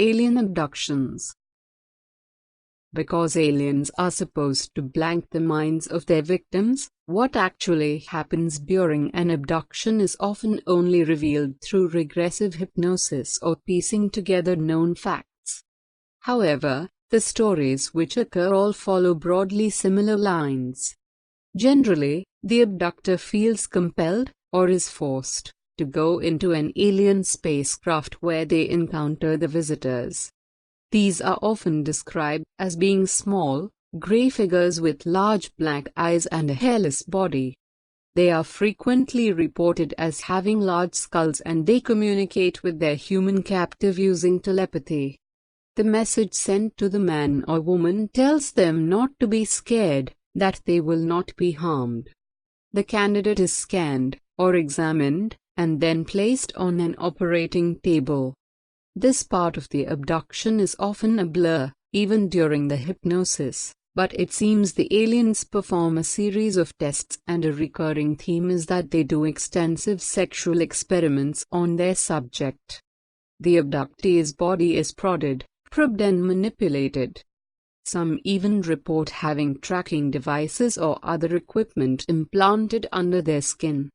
Alien abductions. Because aliens are supposed to blank the minds of their victims, what actually happens during an abduction is often only revealed through regressive hypnosis or piecing together known facts. However, the stories which occur all follow broadly similar lines. Generally, the abductor feels compelled, or is forced, to go into an alien spacecraft where they encounter the visitors. These are often described as being small, gray figures with large black eyes and a hairless body. They are frequently reported as having large skulls, and they communicate with their human captive using telepathy. The message sent to the man or woman tells them not to be scared, that they will not be harmed. The candidate is scanned, or examined, and then placed on an operating table. This part of the abduction is often a blur, even during the hypnosis, but it seems the aliens perform a series of tests, and a recurring theme is that they do extensive sexual experiments on their subject. The abductee's body is prodded, probed and manipulated. Some even report having tracking devices or other equipment implanted under their skin.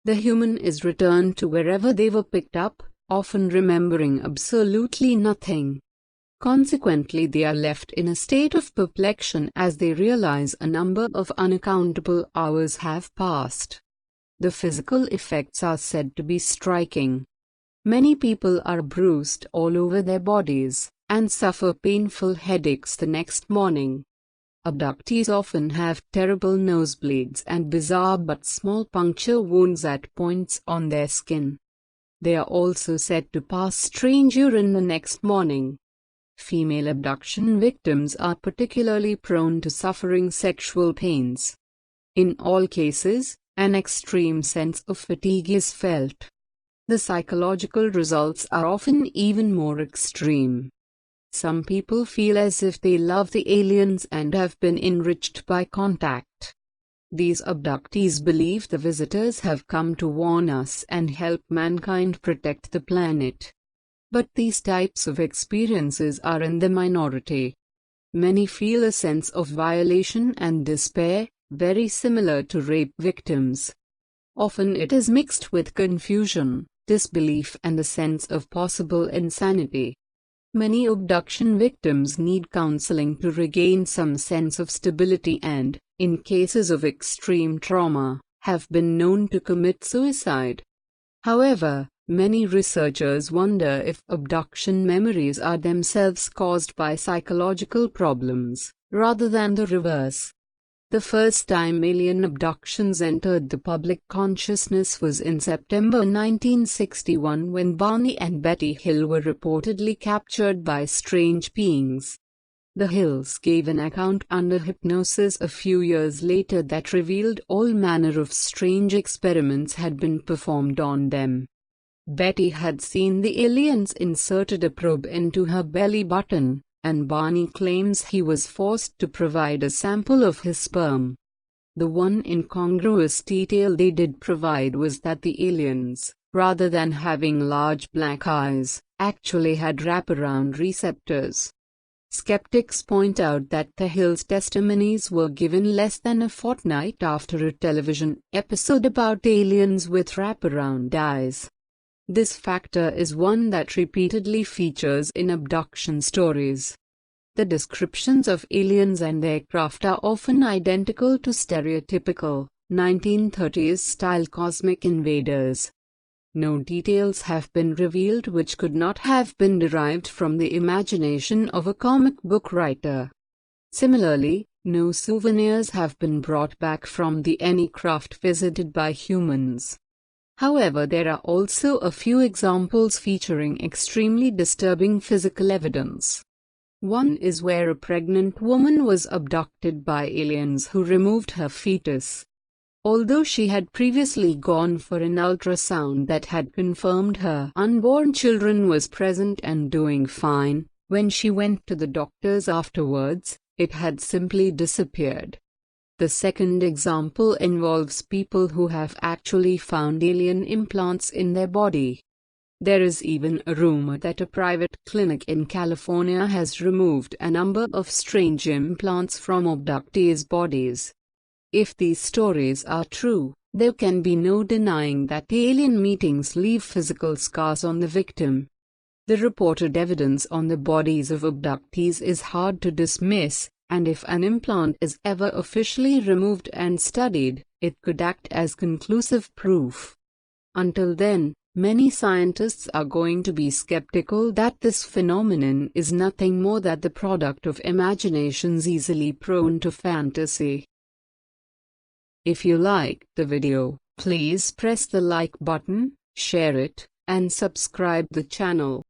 The human is returned to wherever they were picked up, often remembering absolutely nothing. Consequently, they are left in a state of perplexion as they realize a number of unaccountable hours have passed. The physical effects are said to be striking. Many people are bruised all over their bodies, and suffer painful headaches the next morning. Abductees often have terrible nosebleeds and bizarre but small puncture wounds at points on their skin. They are also said to pass strange urine the next morning. Female abduction victims are particularly prone to suffering sexual pains. In all cases, an extreme sense of fatigue is felt. The psychological results are often even more extreme. Some people feel as if they love the aliens and have been enriched by contact. These abductees believe the visitors have come to warn us and help mankind protect the planet. But these types of experiences are in the minority. Many feel a sense of violation and despair, very similar to rape victims. Often it is mixed with confusion, disbelief and a sense of possible insanity. Many abduction victims need counseling to regain some sense of stability and, in cases of extreme trauma, have been known to commit suicide. However, many researchers wonder if abduction memories are themselves caused by psychological problems, rather than the reverse. The first time alien abductions entered the public consciousness was in September 1961 when Barney and Betty Hill were reportedly captured by strange beings. The Hills gave an account under hypnosis a few years later that revealed all manner of strange experiments had been performed on them. Betty had seen the aliens inserted a probe into her belly button, and Barney claims he was forced to provide a sample of his sperm. The one incongruous detail they did provide was that the aliens, rather than having large black eyes, actually had wraparound receptors. Skeptics point out that the Hills' testimonies were given less than a fortnight after a television episode about aliens with wraparound eyes. This factor is one that repeatedly features in abduction stories. The descriptions of aliens and their craft are often identical to stereotypical, 1930s-style cosmic invaders. No details have been revealed which could not have been derived from the imagination of a comic book writer. Similarly, no souvenirs have been brought back from any craft visited by humans. However, there are also a few examples featuring extremely disturbing physical evidence. One is where a pregnant woman was abducted by aliens who removed her fetus. Although she had previously gone for an ultrasound that had confirmed her unborn children was present and doing fine, when she went to the doctors afterwards, it had simply disappeared. The second example involves people who have actually found alien implants in their body. There is even a rumor that a private clinic in California has removed a number of strange implants from abductees' bodies. If these stories are true, there can be no denying that alien meetings leave physical scars on the victim. The reported evidence on the bodies of abductees is hard to dismiss, and if an implant is ever officially removed and studied, it could act as conclusive proof. Until then, many scientists are going to be skeptical that this phenomenon is nothing more than the product of imaginations easily prone to fantasy. If you liked the video, please press the like button, share it, and subscribe the channel.